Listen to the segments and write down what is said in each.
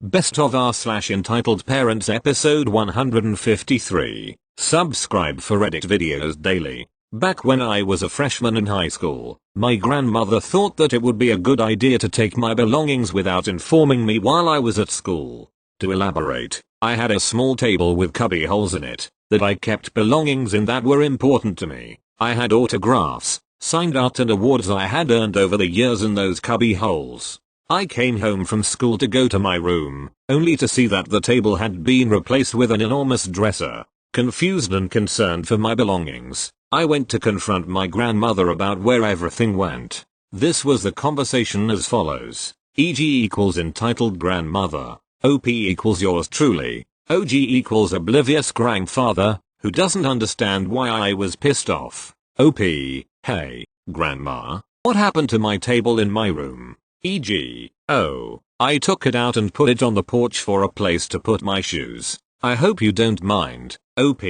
Best of r/entitled parents episode 153. Subscribe for edit videos daily. Back when I was a freshman in high school, my grandmother thought that it would be a good idea to take my belongings without informing me while I was at school. To elaborate, I had a small table with cubby holes in it that I kept belongings in that were important to me. I had autographs, signed art and awards I had earned over the years in those cubby holes. I came home from school to go to my room, only to see that the table had been replaced with an enormous dresser. Confused and concerned for my belongings, I went to confront my grandmother about where everything went. This was the conversation as follows. EG equals entitled grandmother. OP equals yours truly. OG equals oblivious grandfather, who doesn't understand why I was pissed off. OP, hey, grandma, what happened to my table in my room? EG, oh, I took it out and put it on the porch for a place to put my shoes. I hope you don't mind. OP,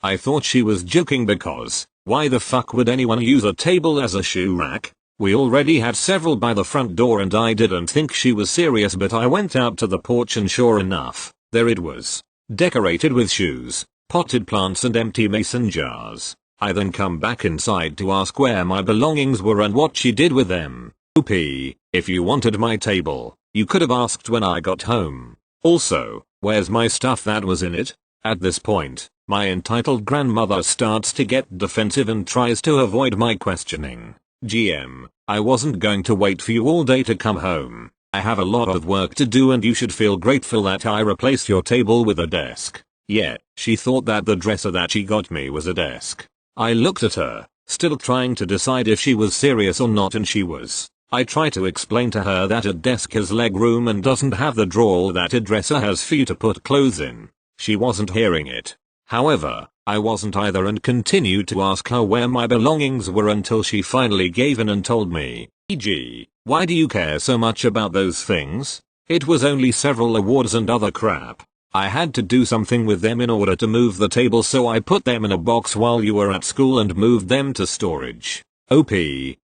I thought she was joking because, why the fuck would anyone use a table as a shoe rack? We already had several by the front door and I didn't think she was serious, but I went out to the porch and sure enough, there it was. Decorated with shoes, potted plants and empty mason jars. I then come back inside to ask where my belongings were and what she did with them. OP, if you wanted my table, you could have asked when I got home. Also, where's my stuff that was in it? At this point, my entitled grandmother starts to get defensive and tries to avoid my questioning. GM, I wasn't going to wait for you all day to come home. I have a lot of work to do and you should feel grateful that I replaced your table with a desk. Yeah, she thought that the dresser that she got me was a desk. I looked at her, still trying to decide if she was serious or not, and she was. I tried to explain to her that a desk has leg room and doesn't have the drawer that a dresser has for you to put clothes in. She wasn't hearing it. However, I wasn't either and continued to ask her where my belongings were until she finally gave in and told me. EG, why do you care so much about those things? It was only several awards and other crap. I had to do something with them in order to move the table, so I put them in a box while you were at school and moved them to storage. OP,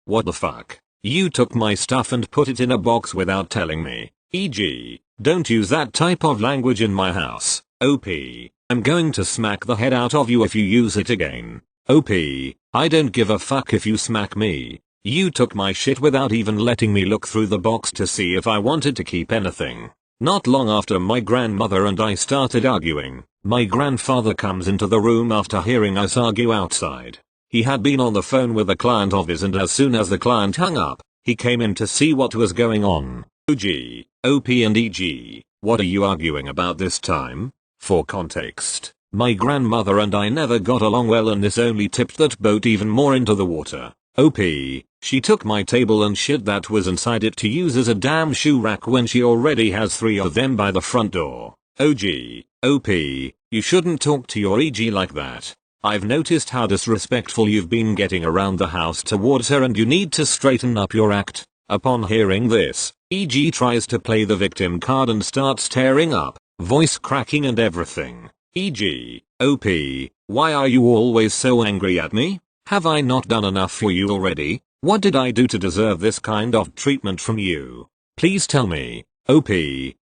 what the fuck? You took my stuff and put it in a box without telling me. EG, don't use that type of language in my house. OP, I'm going to smack the head out of you if you use it again. OP, I don't give a fuck if you smack me. You took my shit without even letting me look through the box to see if I wanted to keep anything. Not long after my grandmother and I started arguing, my grandfather comes into the room after hearing us argue outside. He had been on the phone with a client of his, and as soon as the client hung up, he came in to see what was going on. OG, OP and EG, what are you arguing about this time? For context, my grandmother and I never got along well, and this only tipped that boat even more into the water. OP, she took my table and shit that was inside it to use as a damn shoe rack when she already has 3 of them by the front door. OG, OP, you shouldn't talk to your EG like that. I've noticed how disrespectful you've been getting around the house towards her and you need to straighten up your act. Upon hearing this, EG tries to play the victim card and starts tearing up, voice cracking and everything. EG, OP, why are you always so angry at me? Have I not done enough for you already? What did I do to deserve this kind of treatment from you? Please tell me. OP,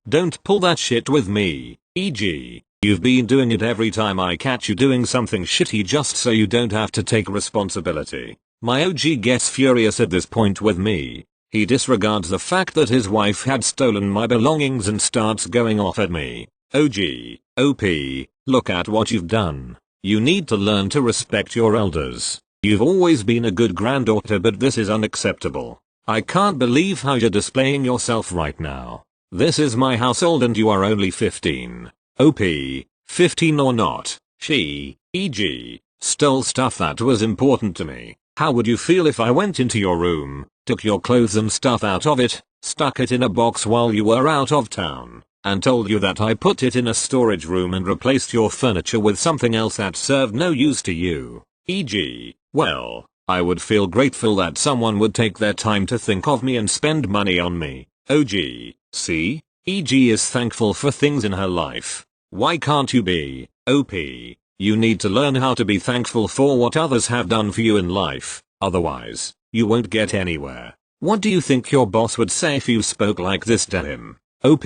don't pull that shit with me. EG, you've been doing it every time I catch you doing something shitty just so you don't have to take responsibility. My OG gets furious at this point with me. He disregards the fact that his wife had stolen my belongings and starts going off at me. OG, OP, look at what you've done. You need to learn to respect your elders. You've always been a good granddaughter, but this is unacceptable. I can't believe how you're displaying yourself right now. This is my household and you are only 15. OP, 15 or not, she, EG, stole stuff that was important to me. How would you feel if I went into your room, took your clothes and stuff out of it, stuck it in a box while you were out of town, and told you that I put it in a storage room and replaced your furniture with something else that served no use to you? EG, well, I would feel grateful that someone would take their time to think of me and spend money on me. OG, see? EG is thankful for things in her life. Why can't you be? OP, you need to learn how to be thankful for what others have done for you in life, otherwise, you won't get anywhere. What do you think your boss would say if you spoke like this to him? OP,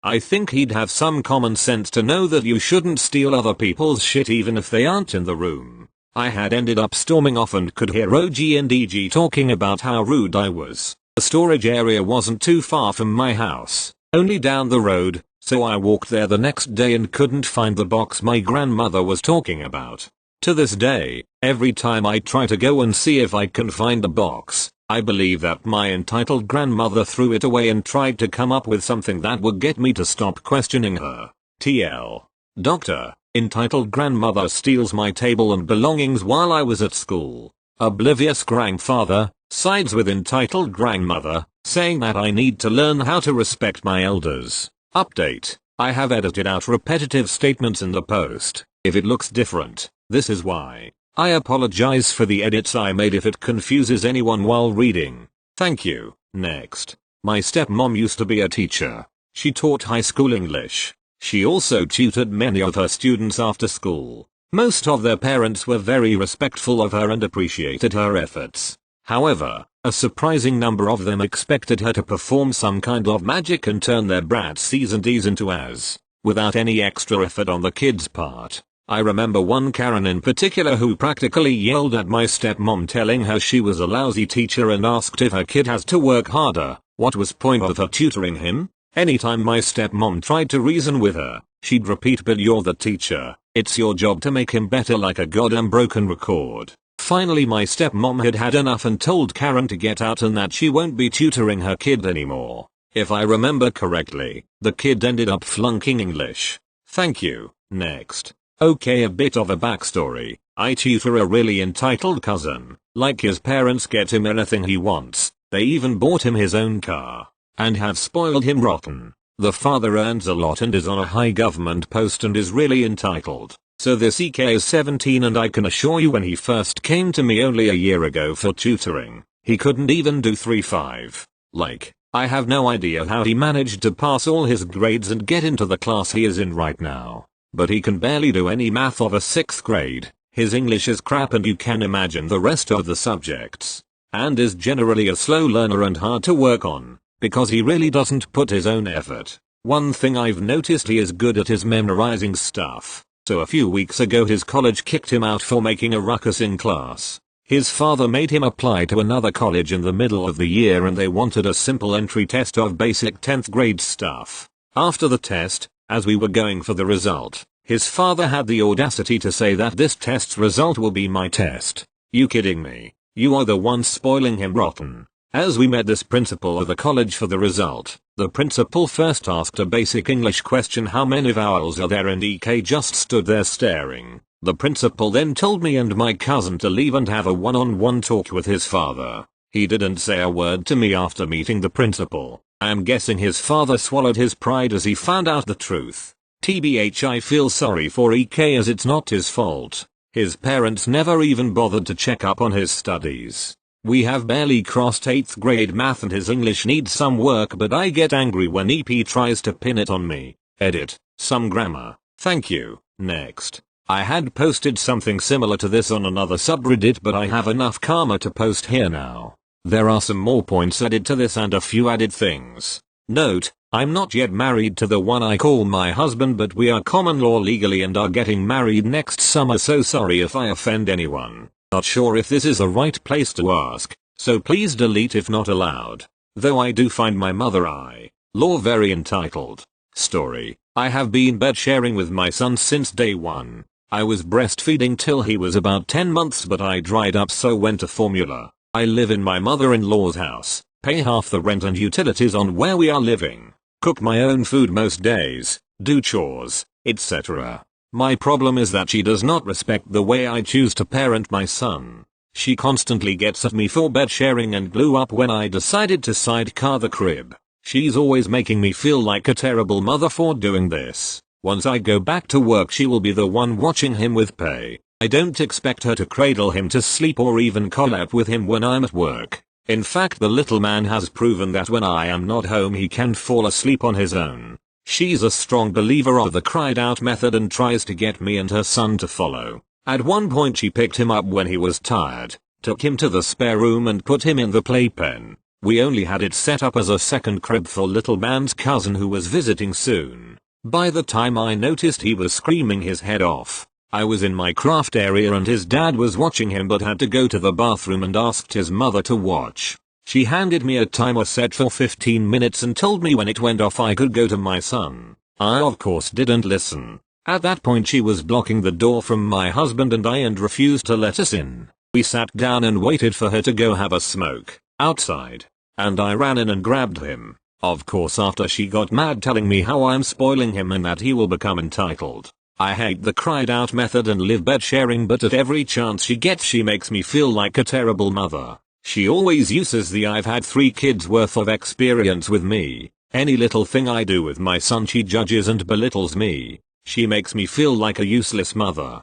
I think he'd have some common sense to know that you shouldn't steal other people's shit even if they aren't in the room. I had ended up storming off and could hear OG and EG talking about how rude I was. The storage area wasn't too far from my house, only down the road, so I walked there the next day and couldn't find the box my grandmother was talking about. To this day, every time I try to go and see if I can find the box, I believe that my entitled grandmother threw it away and tried to come up with something that would get me to stop questioning her. TL. Doctor, entitled grandmother steals my table and belongings while I was at school. Oblivious grandfather sides with entitled grandmother, saying that I need to learn how to respect my elders. Update. I have edited out repetitive statements in the post. If it looks different, this is why. I apologize for the edits I made if it confuses anyone while reading. Thank you. Next. My stepmom used to be a teacher. She taught high school English. She also tutored many of her students after school. Most of their parents were very respectful of her and appreciated her efforts. However, a surprising number of them expected her to perform some kind of magic and turn their brats C's and D's into A's, without any extra effort on the kids' part. I remember one Karen in particular who practically yelled at my stepmom telling her she was a lousy teacher and asked if her kid has to work harder. What was point of her tutoring him? Anytime my stepmom tried to reason with her, she'd repeat, but you're the teacher, it's your job to make him better, like a goddamn broken record. Finally my stepmom had had enough and told Karen to get out and that she won't be tutoring her kid anymore. If I remember correctly, the kid ended up flunking English. Thank you. Next. Okay, a bit of a backstory. I tutor a really entitled cousin. Like his parents get him anything he wants. They even bought him his own car. And have spoiled him rotten. The father earns a lot and is on a high government post and is really entitled. So this EK is 17 and I can assure you when he first came to me only a year ago for tutoring, he couldn't even do 3-5. Like, I have no idea how he managed to pass all his grades and get into the class he is in right now. But he can barely do any math of a 6th grade, his English is crap and you can imagine the rest of the subjects. And is generally a slow learner and hard to work on, because he really doesn't put his own effort. One thing I've noticed, he is good at his memorizing stuff. So a few weeks ago his college kicked him out for making a ruckus in class. His father made him apply to another college in the middle of the year and they wanted a simple entry test of basic 10th grade stuff. After the test, as we were going for the result, his father had the audacity to say that this test's result will be my test. You kidding me? You are the one spoiling him rotten. As we met this principal of the college for the result, the principal first asked a basic English question, how many vowels are there, and EK just stood there staring. The principal then told me and my cousin to leave and have a one-on-one talk with his father. He didn't say a word to me after meeting the principal. I'm guessing his father swallowed his pride as he found out the truth. TBH, I feel sorry for EK as it's not his fault. His parents never even bothered to check up on his studies. We have barely crossed 8th grade math and his English needs some work, but I get angry when EP tries to pin it on me. Edit. Some grammar. Thank you. Next. I had posted something similar to this on another subreddit, but I have enough karma to post here now. There are some more points added to this and a few added things. Note, I'm not yet married to the one I call my husband, but we are common law legally and are getting married next summer, so sorry if I offend anyone. Not sure if this is the right place to ask, so please delete if not allowed. Though I do find my mother-in-law very entitled. Story. I have been bed sharing with my son since day one. I was breastfeeding till he was about 10 months, but I dried up so went to formula. I live in my mother-in-law's house, pay half the rent and utilities on where we are living, cook my own food most days, do chores, etc. My problem is that she does not respect the way I choose to parent my son. She constantly gets at me for bed sharing and blew up when I decided to sidecar the crib. She's always making me feel like a terrible mother for doing this. Once I go back to work she will be the one watching him with pay. I don't expect her to cradle him to sleep or even collab with him when I'm at work. In fact, the little man has proven that when I am not home he can fall asleep on his own. She's a strong believer of the cried out method and tries to get me and her son to follow. At one point she picked him up when he was tired, took him to the spare room and put him in the playpen. We only had it set up as a second crib for little man's cousin who was visiting soon. By the time I noticed he was screaming his head off, I was in my craft area and his dad was watching him but had to go to the bathroom and asked his mother to watch. She handed me a timer set for 15 minutes and told me when it went off I could go to my son. I of course didn't listen. At that point she was blocking the door from my husband and I and refused to let us in. We sat down and waited for her to go have a smoke outside, and I ran in and grabbed him. Of course after she got mad telling me how I'm spoiling him and that he will become entitled. I hate the cried out method and live bed sharing, but at every chance she gets she makes me feel like a terrible mother. She always uses the "I've had 3 kids worth of experience with me." Any little thing I do with my son she judges and belittles me. She makes me feel like a useless mother.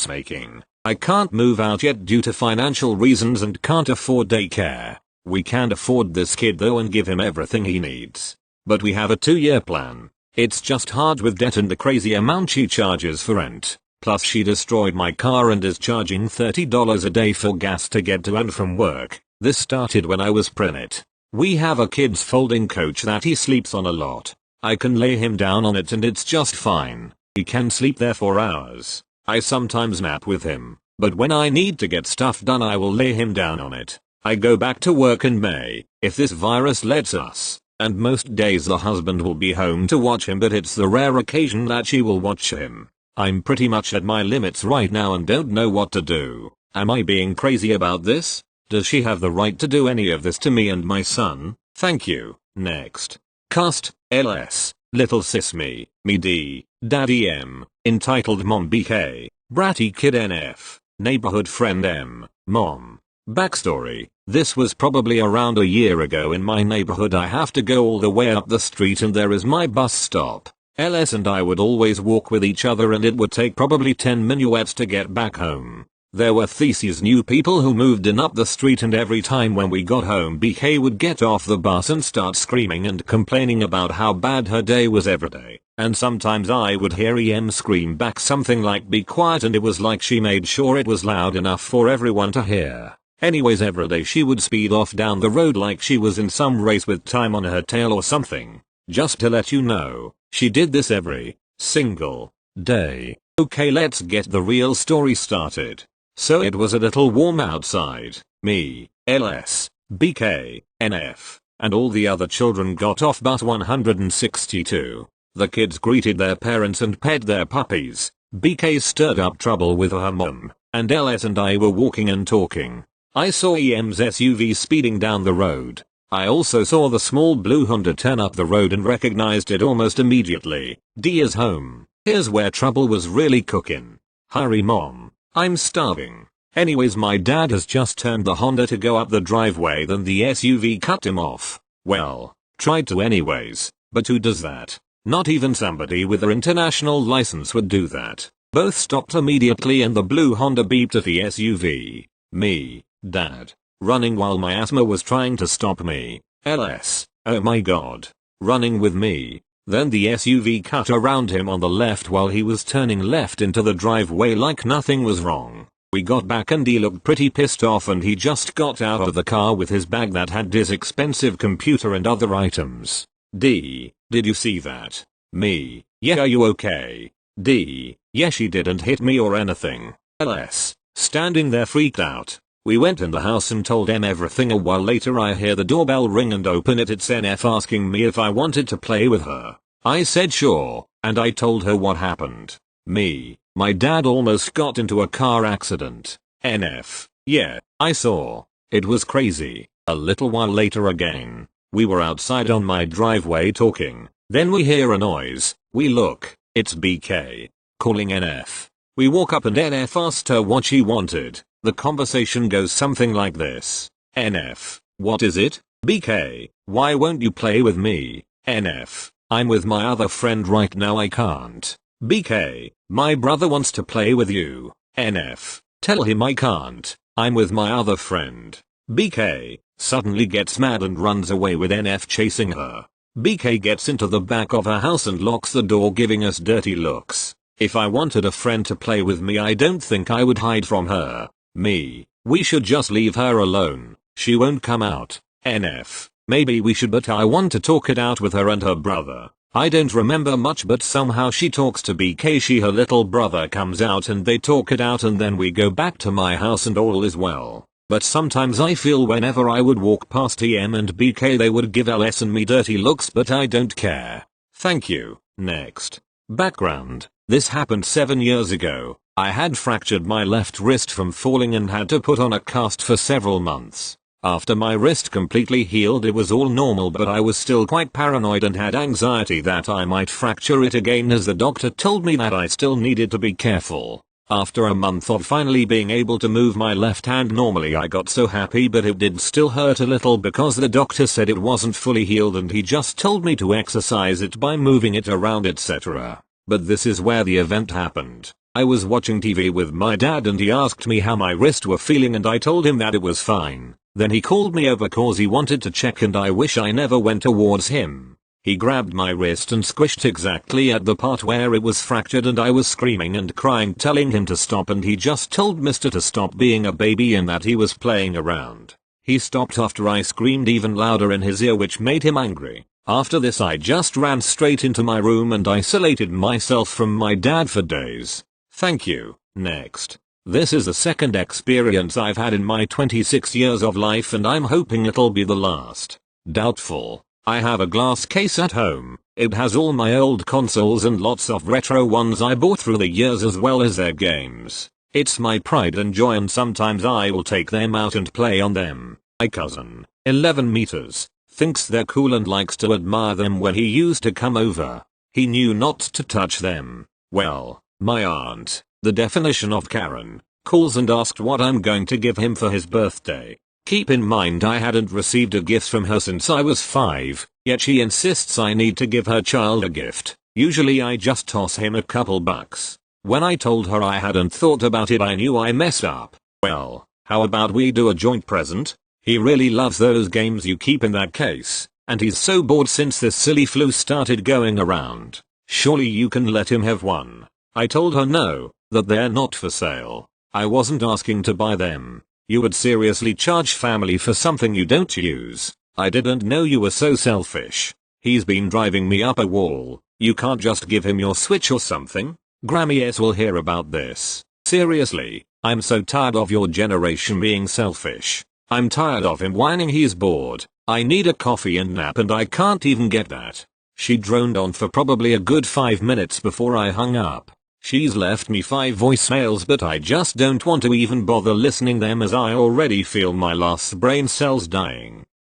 Making. I can't move out yet due to financial reasons and can't afford daycare. We can't afford this kid though and give him everything he needs. But we have a 2-year plan. It's just hard with debt and the crazy amount she charges for rent. Plus she destroyed my car and is charging $30 a day for gas to get to and from work. This started when I was pregnant. We have a kid's folding couch that he sleeps on a lot. I can lay him down on it and it's just fine. He can sleep there for hours. I sometimes nap with him, but when I need to get stuff done I will lay him down on it. I go back to work in May, if this virus lets us, and most days the husband will be home to watch him, but it's the rare occasion that she will watch him. I'm pretty much at my limits right now and don't know what to do. Am I being crazy about this? Does she have the right to do any of this to me and my son? Thank you. Next. Cast, LS, Little Sis Me D, Daddy M, Entitled Mom BK, Bratty Kid NF, Neighborhood Friend M, Mom. Backstory. This was probably around a year ago. In my neighborhood I have to go all the way up the street and there is my bus stop. LS and I would always walk with each other and it would take probably 10 minuets to get back home. There were these new people who moved in up the street and every time when we got home BK would get off the bus and start screaming and complaining about how bad her day was every day. And sometimes I would hear EM scream back something like "be quiet," and it was like she made sure it was loud enough for everyone to hear. Anyways, every day she would speed off down the road like she was in some race with time on her tail or something. Just to let you know, she did this every single day. Okay, let's get the real story started. So it was a little warm outside. Me, LS, BK, NF, and all the other children got off bus 162. The kids greeted their parents and pet their puppies. BK stirred up trouble with her mom, and LS and I were walking and talking. I saw EM's SUV speeding down the road. I also saw the small blue Honda turn up the road and recognized it almost immediately. D is home. Here's where trouble was really cooking. Hurry mom. I'm starving. Anyways, my dad has just turned the Honda to go up the driveway, then the SUV cut him off. Well, tried to anyways, but who does that? Not even somebody with their international license would do that. Both stopped immediately and the blue Honda beeped at the SUV. Me, Dad, running while my asthma was trying to stop me. LS, oh my god, running with me. Then the SUV cut around him on the left while he was turning left into the driveway like nothing was wrong. We got back and he looked pretty pissed off and he just got out of the car with his bag that had his expensive computer and other items. D, did you see that? Me, yeah, are you okay? D, yeah, she didn't hit me or anything. LS, standing there freaked out. We went in the house and told M everything. A while later I hear the doorbell ring and open it. It's NF asking me if I wanted to play with her. I said sure, and I told her what happened. Me, my dad almost got into a car accident. NF, yeah, I saw. It was crazy. A little while later again, we were outside on my driveway talking. Then we hear a noise. We look, it's BK, calling NF. We walk up and NF asked her what she wanted. The conversation goes something like this. NF, what is it? BK, why won't you play with me? NF, I'm with my other friend right now, I can't. BK, my brother wants to play with you. NF, tell him I can't, I'm with my other friend. BK, suddenly gets mad and runs away with NF chasing her. BK gets into the back of her house and locks the door, giving us dirty looks. If I wanted a friend to play with me, I don't think I would hide from her. Me, we should just leave her alone. She won't come out. NF. Maybe we should, but I want to talk it out with her and her brother. I don't remember much, but somehow she talks to BK. Her little brother comes out and they talk it out, and then we go back to my house and all is well. But sometimes I feel whenever I would walk past EM and BK they would give LS and me dirty looks, but I don't care. Thank you. Next. Background. This happened 7 years ago. I had fractured my left wrist from falling and had to put on a cast for several months. After my wrist completely healed it was all normal, but I was still quite paranoid and had anxiety that I might fracture it again, as the doctor told me that I still needed to be careful. After a month of finally being able to move my left hand normally, I got so happy, but it did still hurt a little because the doctor said it wasn't fully healed and he just told me to exercise it by moving it around, etc. But this is where the event happened. I was watching TV with my dad and he asked me how my wrist were feeling and I told him that it was fine. Then he called me over cause he wanted to check, and I wish I never went towards him. He grabbed my wrist and squished exactly at the part where it was fractured, and I was screaming and crying telling him to stop, and he just told Mr. to stop being a baby and that he was playing around. He stopped after I screamed even louder in his ear, which made him angry. After this I just ran straight into my room and isolated myself from my dad for days. Thank you. Next. This is the second experience I've had in my 26 years of life and I'm hoping it'll be the last. Doubtful. I have a glass case at home. It has all my old consoles and lots of retro ones I bought through the years as well as their games. It's my pride and joy, and sometimes I will take them out and play on them. My cousin, 11 meters, thinks they're cool and likes to admire them when he used to come over. He knew not to touch them. Well, my aunt, the definition of Karen, calls and asked what I'm going to give him for his birthday. Keep in mind I hadn't received a gift from her since I was 5, yet she insists I need to give her child a gift. Usually I just toss him a couple bucks. When I told her I hadn't thought about it, I knew I messed up. Well, how about we do a joint present? He really loves those games you keep in that case, and he's so bored since this silly flu started going around. Surely you can let him have one. I told her no, that they're not for sale. I wasn't asking to buy them. You would seriously charge family for something you don't use. I didn't know you were so selfish. He's been driving me up a wall. You can't just give him your Switch or something? Grammy S will hear about this. Seriously, I'm so tired of your generation being selfish. I'm tired of him whining he's bored. I need a coffee and nap and I can't even get that. She droned on for probably a good 5 minutes before I hung up. She's left me 5 voicemails, but I just don't want to even bother listening them as I already feel my last brain cells dying.